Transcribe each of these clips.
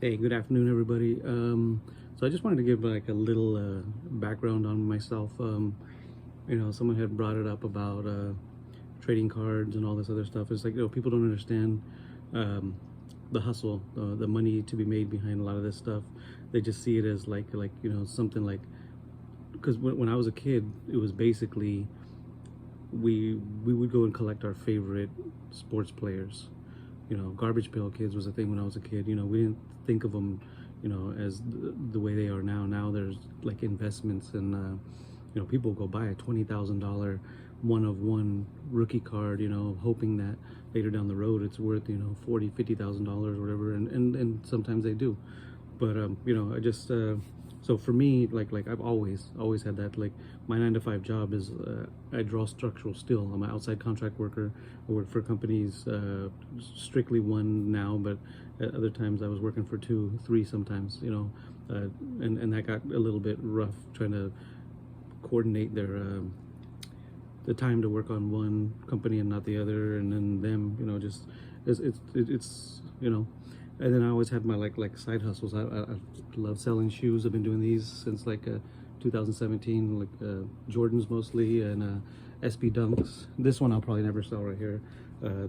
Hey, good afternoon, everybody. So I just wanted to give like a little background on myself. Someone had brought it up about trading cards and all this other stuff. It's like, people don't understand um, the hustle, the money to be made behind a lot of this stuff. They just see it as something like, because when I was a kid, it was basically we would go and collect our favorite sports players. Garbage pail kids was a thing when I was a kid. We didn't think of them, as the way they are now. Now there's like investments, and people go buy a $20,000 one-of-one rookie card, hoping that later down the road it's worth $40,000, $50,000 or whatever, and sometimes they do. But I just so for me, like I've always had that. Like my 9 to 5 job is I draw structural steel. I'm an outside contract worker. I work for companies, strictly one now, but at other times I was working for two, three sometimes. And that got a little bit rough trying to coordinate their the time to work on one company and not the other, and then them, just it's and then I always had my like side hustles. I love selling shoes. I've been doing these since like 2017, like Jordans mostly, and SB Dunks. This one I'll probably never sell right here.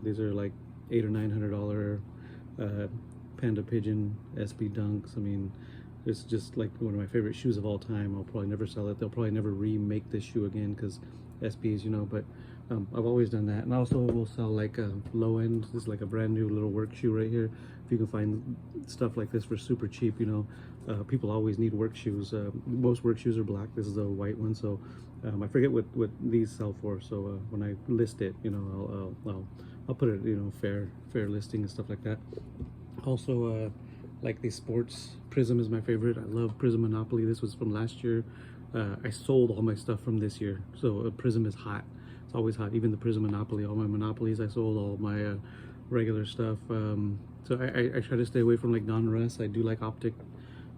These are like $800 or $900 Panda Pigeon SB Dunks. I mean, it's just like one of my favorite shoes of all time. I'll probably never sell it. They'll probably never remake this shoe again because SBs, but I've always done that. And also will sell like a low end. This is like a brand new little work shoe right here. If you can find stuff like this for super cheap, people always need work shoes. Most work shoes are black. This is a white one. So I forget what these sell for. So when I list it, I'll put it, fair listing and stuff like that. Also, like the sports, Prism is my favorite. I love Prism Monopoly. This was from last year. I sold all my stuff from this year. So Prism is hot. It's always hot. Even the Prism Monopoly, all my Monopolies I sold, all my regular stuff. So I try to stay away from like non-Rust. I do like Optic.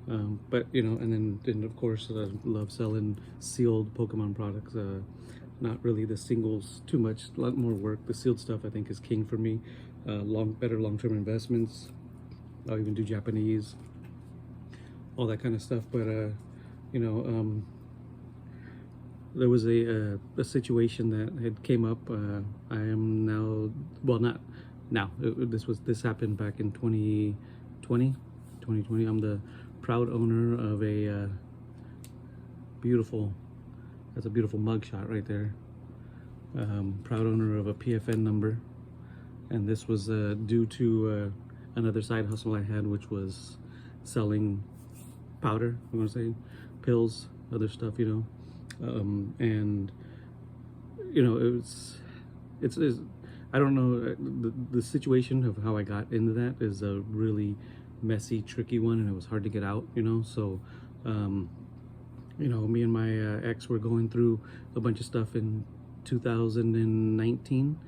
But and then of course I love selling sealed Pokemon products. Not really the singles too much, a lot more work. The sealed stuff I think is king for me. Better long-term investments. I'll even do Japanese, all that kind of stuff. But there was a situation that had came up. I am now, well, not now. This happened back in 2020. I'm the proud owner of a beautiful. That's a beautiful mugshot right there. Proud owner of a PFN number, and this was due to another side hustle I had, which was selling powder. I'm gonna say pills, other stuff, and it's I don't know, the situation of how I got into that is a really messy, tricky one, and it was hard to get out. So me and my ex were going through a bunch of stuff in 2019.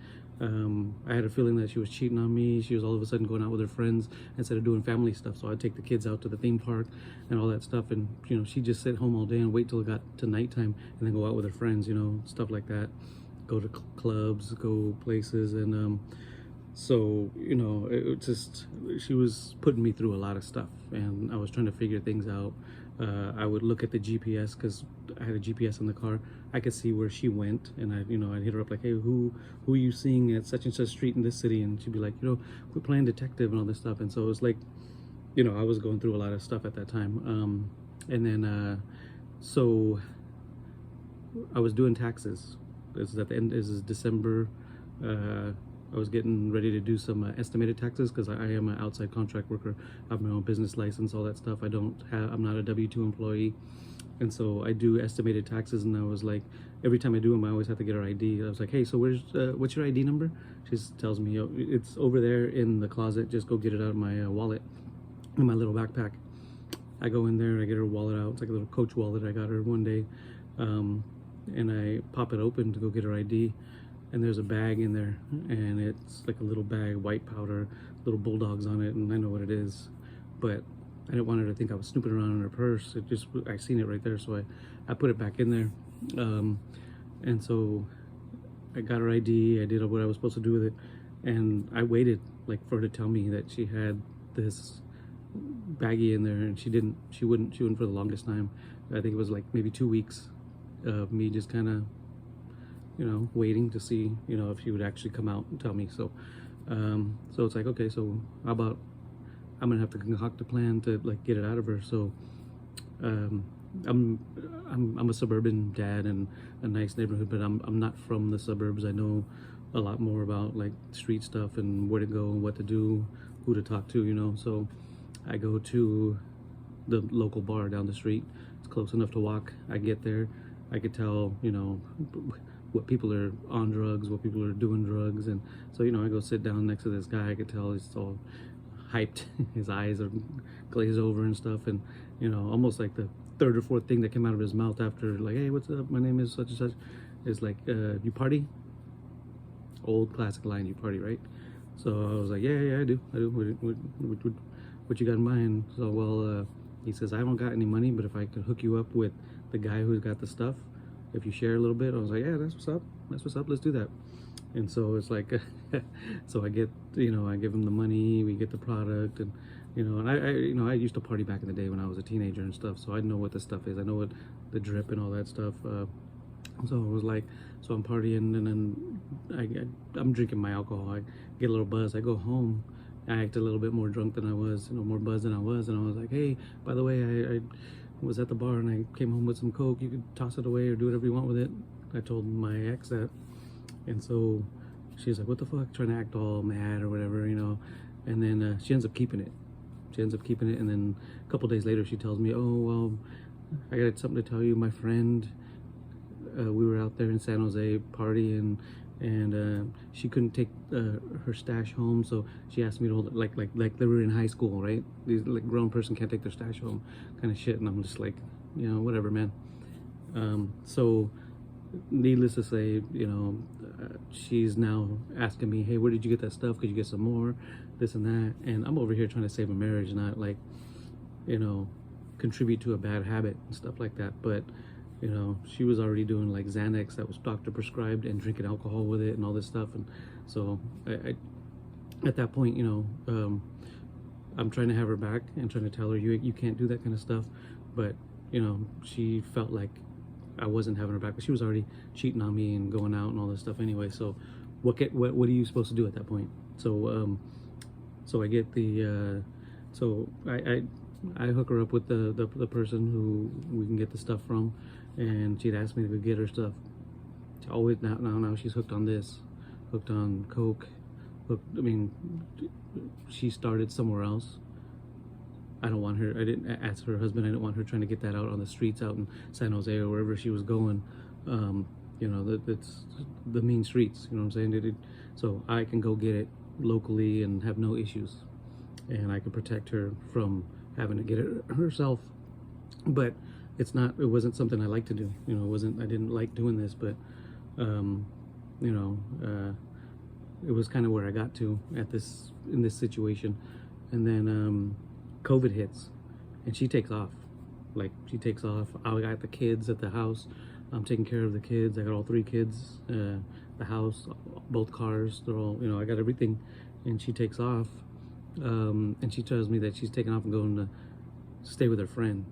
I had a feeling that she was cheating on me. She was all of a sudden going out with her friends instead of doing family stuff. So I'd take the kids out to the theme park and all that stuff. And, she'd just sit home all day and wait till it got to nighttime and then go out with her friends, stuff like that. Go to clubs, go places. And so, it just, she was putting me through a lot of stuff. And I was trying to figure things out. I would look at the GPS because I had a GPS in the car. I could see where she went, and I'd hit her up like, "Hey, who are you seeing at such and such street in this city?" And she'd be like, "We're playing detective and all this stuff." And so it was like, I was going through a lot of stuff at that time. And then, so I was doing taxes. This is at the end. This is December. I was getting ready to do some estimated taxes because I am an outside contract worker. I have my own business license, all that stuff. I'm not a W-2 employee. And so I do estimated taxes, and I was like, every time I do them, I always have to get her ID. I was like, "Hey, so what's your ID number?" She tells me, "Oh, it's over there in the closet. Just go get it out of my wallet, in my little backpack." I go in there, I get her wallet out. It's like a little Coach wallet I got her one day. And I pop it open to go get her ID. And there's a bag in there, and it's like a little bag, white powder, little bulldogs on it, and I know what it is, but I didn't want her to think I was snooping around in her purse. I seen it right there, so I put it back in there. And so I got her ID, I did what I was supposed to do with it, and I waited like for her to tell me that she had this baggie in there, and she wouldn't for the longest time. I think it was like maybe 2 weeks of me just kind of, waiting to see, if she would actually come out and tell me. So so it's like, okay, so how about I'm gonna have to concoct a plan to like get it out of her. So um I'm a suburban dad in a nice neighborhood, but I'm not from the suburbs. I know a lot more about like street stuff and where to go and what to do, who to talk to, so I go to the local bar down the street. It's close enough to walk. I get there, I could tell, what people are on drugs, what people are doing drugs. And so, I go sit down next to this guy. I could tell he's all hyped. His eyes are glazed over and stuff. And, almost like the third or fourth thing that came out of his mouth after, like, hey, what's up? My name is such and such, is like, you party? Old classic line, you party, right? So I was like, yeah, I do. What you got in mind? So, well, he says, I don't got any money, but if I could hook you up with the guy who's got the stuff, if you share a little bit. I was like, yeah, that's what's up. Let's do that. And so it's like, so I get, I give him the money, we get the product, and, and I used to party back in the day when I was a teenager and stuff. So I know what the stuff is. I know what the drip and all that stuff. So it was like, so I'm partying, and then I'm drinking my alcohol. I get a little buzz. I go home. I act a little bit more drunk than I was, more buzz than I was. And I was like, hey, by the way, I was at the bar and I came home with some Coke. You could toss it away or do whatever you want with it. I told my ex that. And so she's like, what the fuck? Trying to act all mad or whatever, And then she ends up keeping it. And then a couple days later, she tells me, oh, well, I got something to tell you. My friend, we were out there in San Jose partying, and she couldn't take her stash home, so she asked me to hold it, like they were in high school, right? These like grown person can't take their stash home, kind of shit. And I'm just like, whatever, man. So needless to say, she's now asking me, hey, where did you get that stuff? Could you get some more? This and that. And I'm over here trying to save a marriage, not like, contribute to a bad habit and stuff like that. But she was already doing like Xanax that was doctor prescribed and drinking alcohol with it and all this stuff. And so I at that point, I'm trying to have her back and trying to tell her, you can't do that kind of stuff. But, she felt like I wasn't having her back, but she was already cheating on me and going out and all this stuff anyway. So what are you supposed to do at that point? So, so I get the, so I hook her up with the person who we can get the stuff from, and she'd asked me to get her stuff. Always now she's hooked on this, hooked on Coke, she started somewhere else. I didn't ask her husband, I didn't want her trying to get that out on the streets out in San Jose or wherever she was going. That's the mean streets, you know what I'm saying? So I can go get it locally and have no issues, and I can protect her from having to get it herself. But it wasn't something I like to do. I didn't like doing this, but it was kind of where I got to in this situation. And then COVID hits, and she takes off. I got the kids at the house. I'm taking care of the kids. I got all 3 kids, the house, both cars. They're all, I got everything. And she takes off, and she tells me that she's taking off and going to stay with her friend.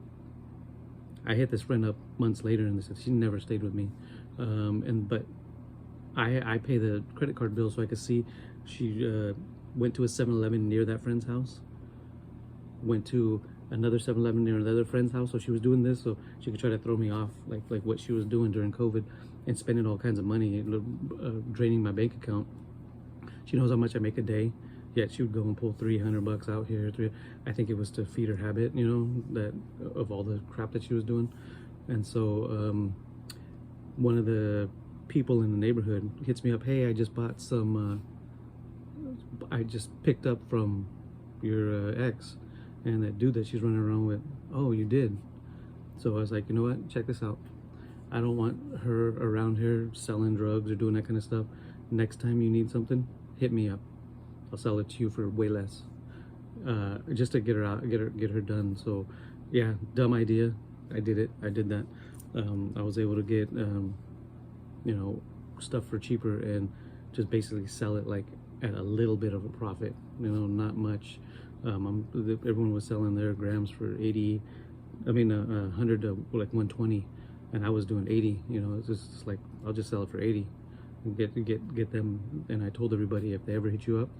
I hit this friend up months later, and they said she never stayed with me. But I pay the credit card bill so I could see. She went to a 7-Eleven near that friend's house, went to another 7-Eleven near another friend's house. So she was doing this so she could try to throw me off, like what she was doing during COVID, and spending all kinds of money, draining my bank account. She knows how much I make a day, yet she would go and pull $300 out here. I think it was to feed her habit, that of all the crap that she was doing. And so one of the people in the neighborhood hits me up, hey, I just bought some, I just picked up from your ex, and that dude that she's running around with. Oh, you did? So I was like, you know what, check this out. I don't want her around here selling drugs or doing that kind of stuff. Next time you need something, hit me up. I'll sell it to you for way less, just to get her out, get her done. So yeah, dumb idea. I did it. I did that. I was able to get stuff for cheaper and just basically sell it like at a little bit of a profit, not much. Everyone was selling their grams for 80. I mean, 100 to like 120, and I was doing 80. You know, it's just like I'll just sell it for 80, and get them. And I told everybody if they ever hit you up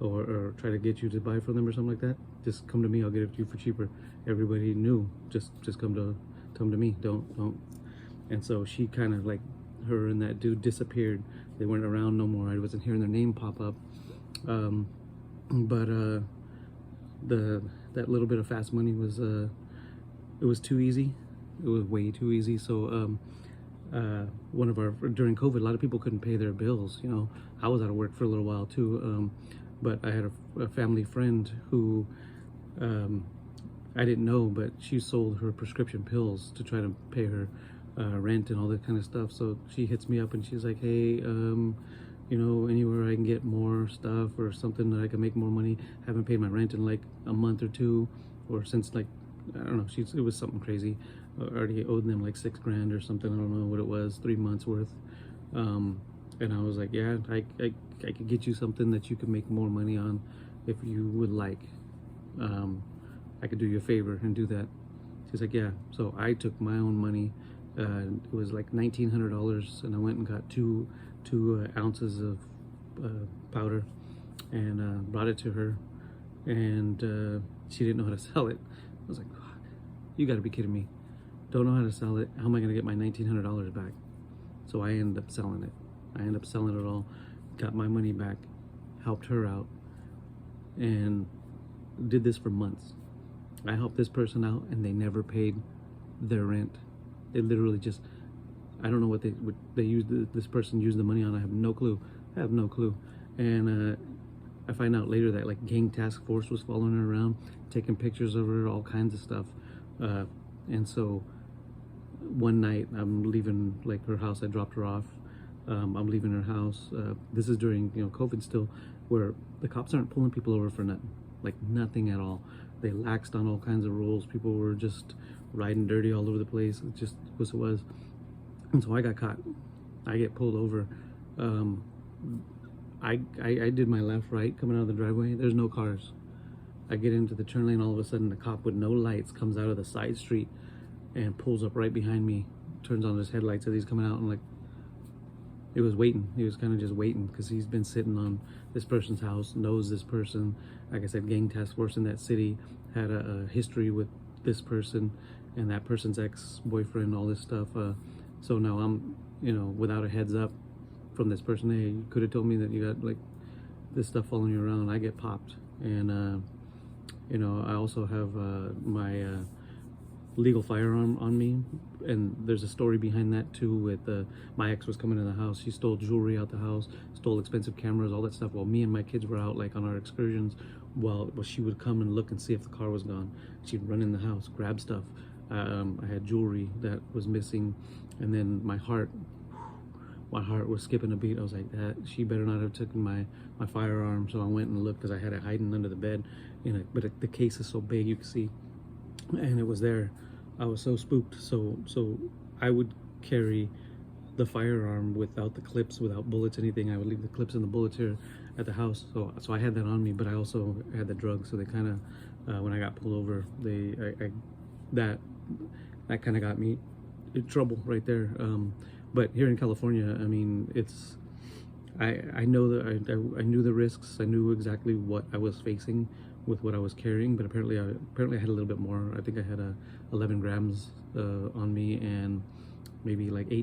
or try to get you to buy from them or something like that, just come to me. I'll get it to you for cheaper. Everybody knew. Just come to me. Don't. And so she kind of like her and that dude disappeared. They weren't around no more. I wasn't hearing their name pop up. But that little bit of fast money was it was too easy. It was way too easy. So one of our during COVID, a lot of people couldn't pay their bills. You know, I was out of work for a little while too. But I had a family friend who I didn't know, but she sold her prescription pills to try to pay her rent and all that kind of stuff. So she hits me up and she's like, "Hey, you know, anywhere I can get more stuff or something that I can make more money. Haven't paid my rent in like a month or two, or since like I don't know. It was something crazy. Already owed them like $6,000 or something. I don't know what it was. 3 months worth." And I was like, "Yeah, I could get you something that you could make more money on, if you would like. I could do you a favor and do that." She's like, "Yeah." So I took my own money. It was like $1,900, and I went and got two ounces of powder and brought it to her, and she didn't know how to sell it. I was like, "You got to be kidding me! Don't know how to sell it. How am I going to get my $1,900 back?" So I ended up selling it. I ended up selling it all, got my money back, helped her out, and did this for months. I helped this person out, and they never paid their rent. They literally just, I don't know what they used. This person used the money on. I have no clue. And I find out later that like gang task force was following her around, taking pictures of her, all kinds of stuff. And so one night I'm leaving like her house. I dropped her off. I'm leaving her house. This is during COVID still, where the cops aren't pulling people over for nothing, like nothing at all. They laxed on all kinds of rules. People were just riding dirty all over the place. It just was what it was. And so I got caught. I get pulled over. I did my left, right, coming out of the driveway. There's no cars. I get into the turn lane. All of a sudden, the cop with no lights comes out of the side street and pulls up right behind me. Turns on his headlights as he's coming out. And like, it was waiting. He was kind of just waiting because he's been sitting on this person's house, knows this person. Like I said, gang task force in that city, had a history with this person and that person's ex-boyfriend, all this stuff. So now I'm, without a heads up from this person, "Hey, you could have told me that you got like this stuff following you around." I get popped. And, I also have my legal firearm on me, and there's a story behind that too. With my ex was coming in the house. She stole jewelry out the house, stole expensive cameras, all that stuff, while me and my kids were out like on our excursions. While she would come and look and see if the car was gone. She'd run in the house, grab stuff. I had jewelry that was missing, and then my heart was skipping a beat. I was like, "That she better not have taken my firearm." So I went and looked because I had it hiding under the bed. But the case is so big, you can see, and it was there. I was so spooked. So I would carry the firearm without the clips, without bullets, anything. I would leave the clips and the bullets here at the house. So I had that on me, but I also had the drugs. So they kind of, when I got pulled over, that kind of got me in trouble right there. But here in California, I mean, I know that I knew the risks. I knew exactly what I was facing with what I was carrying, but apparently I had a little bit more. I think I had 11 grams on me, and maybe like 3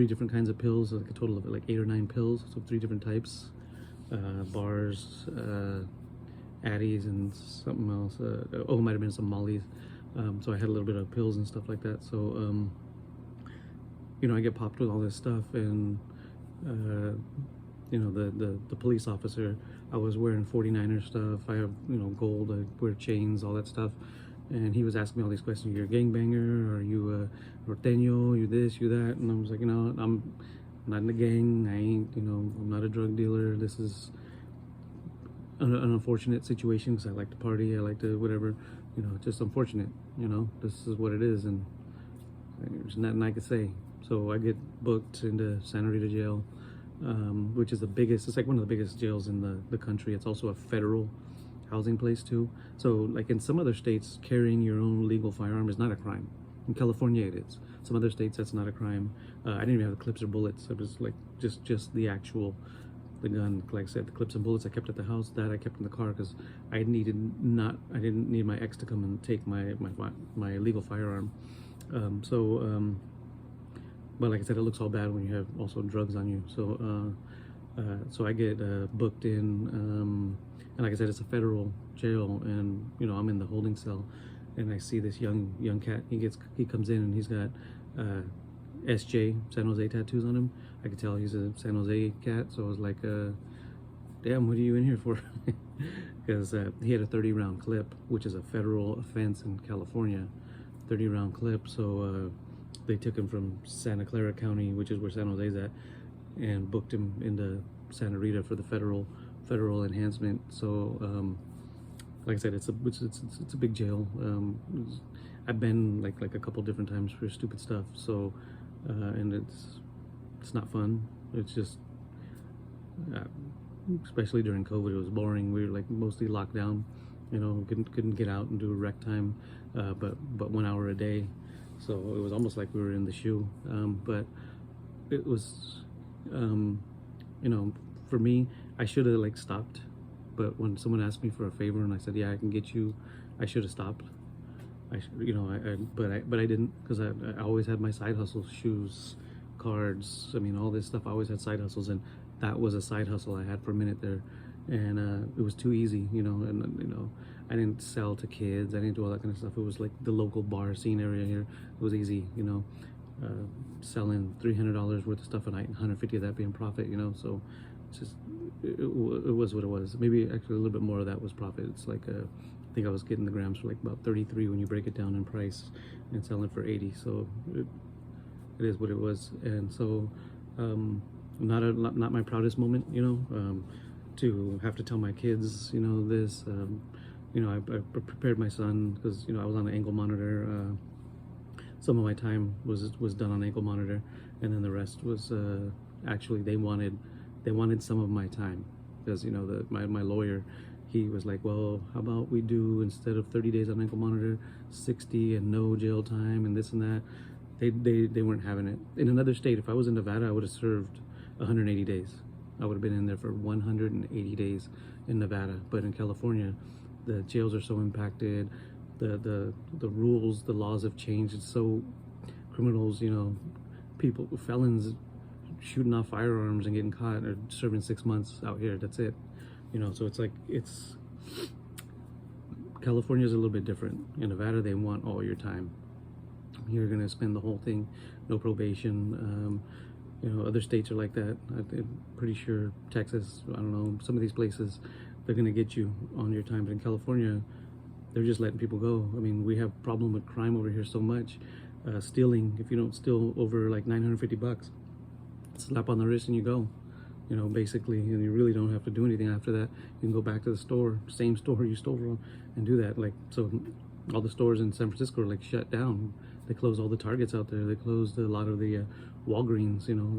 different kinds of pills, like a total of like 8 or 9 pills, so 3 different types, bars, Addies, and something else. It might have been some Mollies. So I had a little bit of pills and stuff like that. So I get popped with all this stuff, and the police officer, I was wearing 49er stuff. I have gold. I wear chains, all that stuff. And he was asking me all these questions. "You're a gangbanger? Are you a norteño? You this, you that?" And I was like, I'm not in the gang. I ain't, I'm not a drug dealer. This is an unfortunate situation because I like to party. I like to whatever, just unfortunate. This is what it is, and there's nothing I could say. So I get booked into Santa Rita jail, which is it's like one of the biggest jails in the country. It's also a federal housing place too. So like in some other states, carrying your own legal firearm is not a crime. In California, it is. Some other states, that's not a crime. I didn't even have the clips or bullets. It was like just the actual the gun. Like I said, the clips and bullets I kept at the house. That I kept in the car because I didn't need my ex to come and take my legal firearm. But like I said, it looks all bad when you have also drugs on you. So I get booked in, and like I said, it's a federal jail, and you know I'm in the holding cell, and I see this young cat. He comes in and he's got SJ San Jose tattoos on him. I could tell he's a San Jose cat, so I was like, damn, what are you in here for? Because he had a 30-round clip, which is a federal offense in California, 30-round clip. So they took him from Santa Clara County, which is where San Jose's at, and booked him into Santa Rita for the federal enhancement. So like I said, it's a big jail. I've been like a couple different times for stupid stuff. So and it's not fun. It's just especially during COVID, it was boring. We were like mostly locked down. You know, couldn't get out and do rec time, but 1 hour a day. So it was almost like we were in the shoe. But it was, you know, for me, I should have like stopped. But when someone asked me for a favor and I said, yeah, I can get you, I should have stopped. But I didn't, because I always had my side hustles, shoes, cards. I mean, all this stuff. I always had side hustles, and that was a side hustle I had for a minute there, and it was too easy, you know. And you know, I didn't sell to kids. I didn't do all that kind of stuff. It was like the local bar scene area here. It was easy, you know, selling $300 worth of stuff a night, and 150 of that being profit, you know. So it's just it was what it was. Maybe actually a little bit more of that was profit. It's like I think I was getting the grams for like about 33 when you break it down in price, and selling for 80. So it is what it was. And so not my proudest moment, you know, to have to tell my kids, you know, this. You know, I prepared my son because, you know, I was on an ankle monitor. Some of my time was done on ankle monitor, and then the rest was actually they wanted some of my time, because, you know, my lawyer, he was like, well, how about we do, instead of 30 days on ankle monitor, 60 and no jail time and this and that. They weren't having it. In another state, if I was in Nevada, I would have served 180 days. I would have been in there for 180 days in Nevada. But in California, the jails are so impacted. The rules, the laws have changed. It's so, criminals, you know, people, felons shooting off firearms and getting caught are serving 6 months out here. That's it. You know, so it's like, California's a little bit different. In Nevada, they want all your time. You're gonna spend the whole thing, no probation. You know, other states are like that. I'm pretty sure Texas, I don't know, some of these places, they're gonna get you on your time. But in California, they're just letting people go. I mean, we have a problem with crime over here so much. Stealing, if you don't steal over like $950, slap on the wrist and you go. You know, basically, and you really don't have to do anything after that. You can go back to the store, same store you stole from, and do that. Like, so all the stores in San Francisco are like shut down. They closed all the Targets out there. They closed a lot of the Walgreens, you know,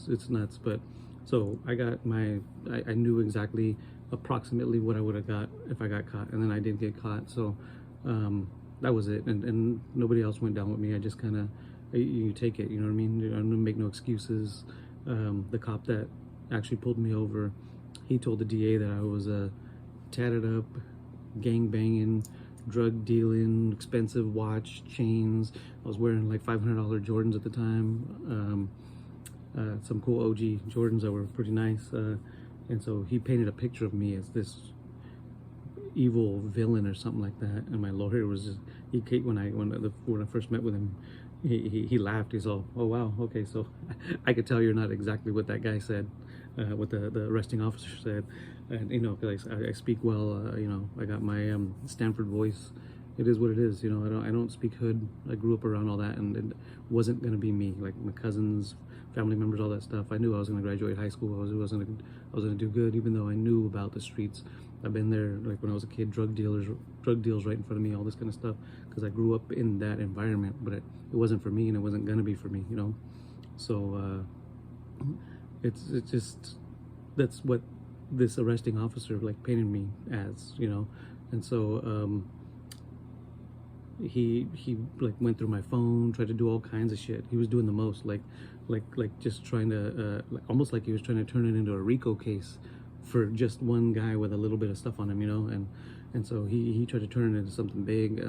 it's nuts. But so I got I knew exactly approximately what I would have got if I got caught, and then I did get caught. So that was it. And nobody else went down with me. I just kind of, you take it, you know what I mean? I don't make no excuses. The cop that actually pulled me over, he told the DA that I was tatted up, gang banging, drug dealing, expensive watch, chains. I was wearing like $500 Jordans at the time, some cool OG Jordans that were pretty nice, and so he painted a picture of me as this evil villain or something like that. And my lawyer was just, when I first met with him, he laughed. He's all, oh wow, okay, so I could tell you're not exactly what that guy said, what the arresting officer said. And you know, because I speak well, you know, I got my Stanford voice. It is what it is, you know. I don't speak hood. I grew up around all that, and it wasn't gonna be me. Like my cousins, family members, all that stuff. I knew I was gonna graduate high school. I was gonna do good, even though I knew about the streets. I've been there, like when I was a kid, drug deals right in front of me, all this kind of stuff, because I grew up in that environment. But it wasn't for me, and it wasn't gonna be for me, you know. So it's just, that's what this arresting officer like painted me as, you know. And so he like went through my phone, tried to do all kinds of shit. He was doing the most, like just trying to like, almost like he was trying to turn it into a RICO case for just one guy with a little bit of stuff on him, you know. And so he tried to turn it into something big.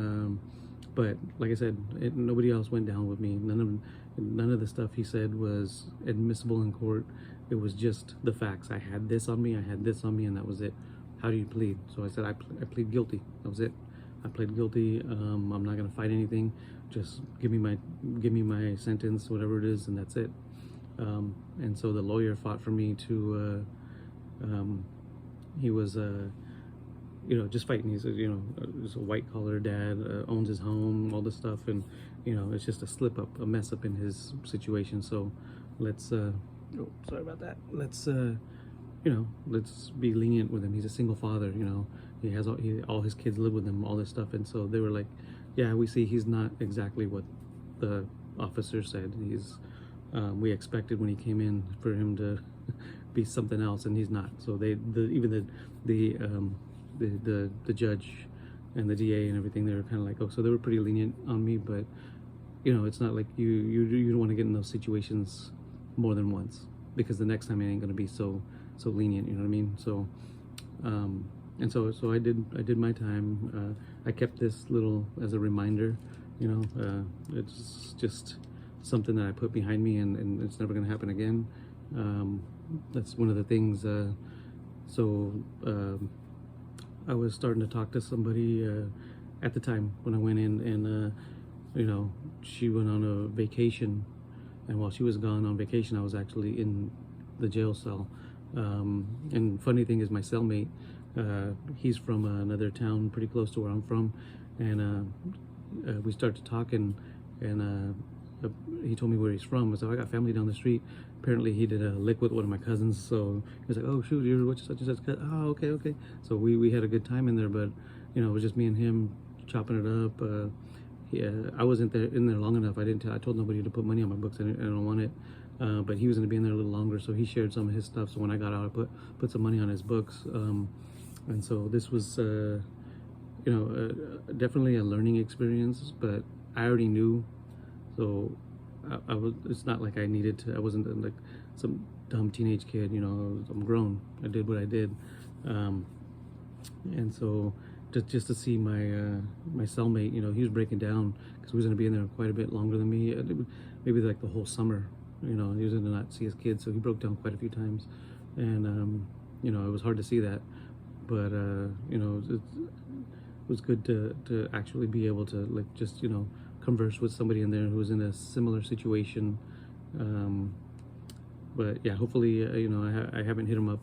But like I said, nobody else went down with me. None of the stuff he said was admissible in court. It was just the facts. I had this on me, I had this on me, and that was it. How do you plead? So I said, I plead guilty. That was it. I pled guilty. I'm not gonna fight anything. Just give me my sentence, whatever it is, and that's it. And so the lawyer fought for me to. He was, you know, just fighting. He's, you know, he's a white collar dad, owns his home, all this stuff, and you know, it's just a slip up, a mess up in his situation. So let's. Oh, sorry about that. Let's. You know, let's be lenient with him. He's a single father. You know, he has all his kids live with him, all this stuff, and so they were like, yeah, we see he's not exactly what the officer said. He's we expected when he came in for him to be something else, and he's not. So even the judge and the DA and everything, they were kind of like, oh, so they were pretty lenient on me. But you know, it's not like you don't want to get in those situations more than once, because the next time it ain't gonna be so lenient, you know what I mean? So and so I did my time. I kept this little as a reminder, you know. It's just something that I put behind me, and it's never gonna happen again. That's one of the things. I was starting to talk to somebody at the time when I went in, and you know, she went on a vacation, and while she was gone on vacation, I was actually in the jail cell. And funny thing is, my cellmate, he's from another town pretty close to where I'm from, and we started talking, and he told me where he's from. I said, I got family down the street. Apparently he did a lick with one of my cousins, so he was like, oh shoot, you're such and such cousin. Oh, okay. So we had a good time in there, but you know, it was just me and him chopping it up. I wasn't in there long enough. I told nobody to put money on my books. I don't want it. But he was going to be in there a little longer, so he shared some of his stuff. So when I got out, I put some money on his books, and so this was, you know, definitely a learning experience. But I already knew, so I was. It's not like I needed to. I wasn't like some dumb teenage kid. You know, I'm grown. I did what I did, and so just to see my cellmate, you know, he was breaking down because he was going to be in there quite a bit longer than me. Maybe like the whole summer. You know, he was going to not see his kids, so he broke down quite a few times, and you know, it was hard to see that, but you know, it was good to actually be able to, like, just, you know, converse with somebody in there who was in a similar situation. But yeah, hopefully, you know, I haven't hit him up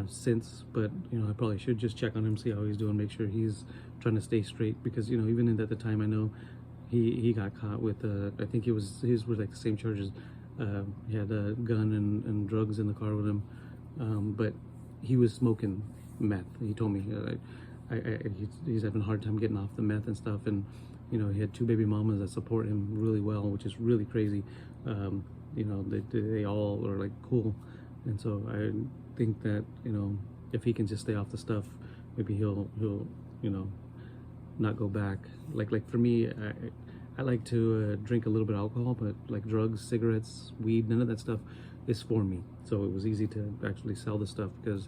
since, but you know, I probably should just check on him, see how he's doing, make sure he's trying to stay straight, because you know, even at the time, I know he got caught with I think his were like the same charges. He had a gun and drugs in the car with him, but he was smoking meth. He told me he's having a hard time getting off the meth and stuff, and you know, he had 2 baby mamas that support him really well, which is really crazy. You know, they all are like cool, and so I think that, you know, if he can just stay off the stuff, maybe he'll you know, not go back. Like for me, I like to drink a little bit of alcohol, but like drugs, cigarettes, weed, none of that stuff is for me. So it was easy to actually sell the stuff, because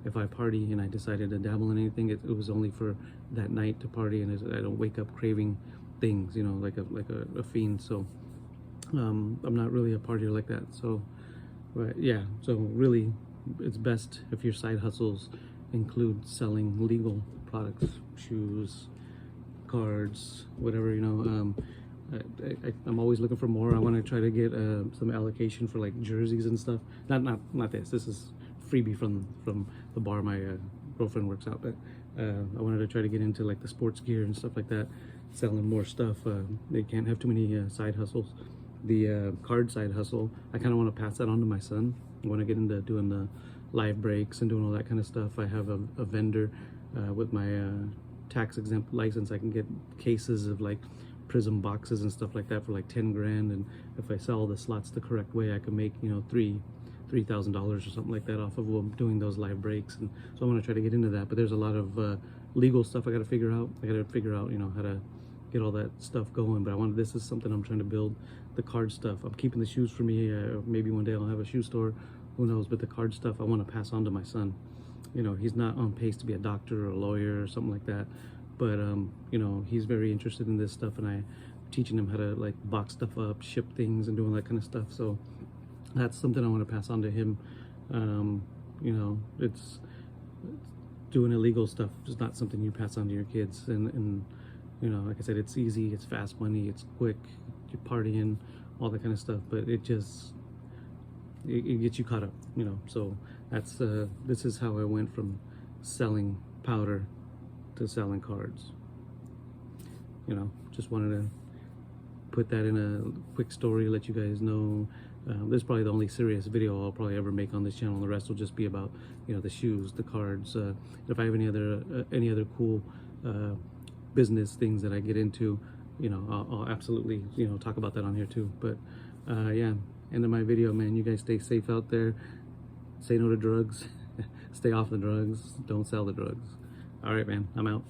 if I party and I decided to dabble in anything, it was only for that night to party, and I don't wake up craving things, you know, like a fiend. So I'm not really a partier like that. So but yeah, so really, it's best if your side hustles include selling legal products, shoes, cards, whatever, you know. I'm always looking for more. I want to try to get some allocation for like jerseys and stuff. Not this. This is freebie from the bar my girlfriend works out. But I wanted to try to get into like the sports gear and stuff like that, selling more stuff. They can't have too many side hustles. The card side hustle, I kind of want to pass that on to my son. I want to get into doing the live breaks and doing all that kind of stuff. I have a vendor with my tax exempt license. I can get cases of like Prism boxes and stuff like that for like 10 grand, and if I sell the slots the correct way, I can make, you know, $3,000 or something like that off of doing those live breaks, and so I want to try to get into that. But there's a lot of legal stuff I got to figure out. I got to figure out, you know, how to get all that stuff going. But this is something I'm trying to build, the card stuff. I'm keeping the shoes for me. Maybe one day I'll have a shoe store, who knows? But the card stuff I want to pass on to my son. You know, he's not on pace to be a doctor or a lawyer or something like that, but you know, he's very interested in this stuff, and I'm teaching him how to like box stuff up, ship things, and doing that kind of stuff. So that's something I want to pass on to him. You know, it's doing illegal stuff is not something you pass on to your kids, and you know, like I said, it's easy, it's fast money, it's quick, you're partying, all that kind of stuff, but it just it gets you caught up, you know. So that's this is how I went from selling powder to selling cards. You know, just wanted to put that in a quick story, let you guys know. This is probably the only serious video I'll probably ever make on this channel. The rest will just be about, you know, the shoes, the cards. If I have any other cool business things that I get into, you know, I'll absolutely, you know, talk about that on here too. But yeah, end of my video, man. You guys stay safe out there. Say no to drugs. Stay off the drugs. Don't sell the drugs. All right, man. I'm out.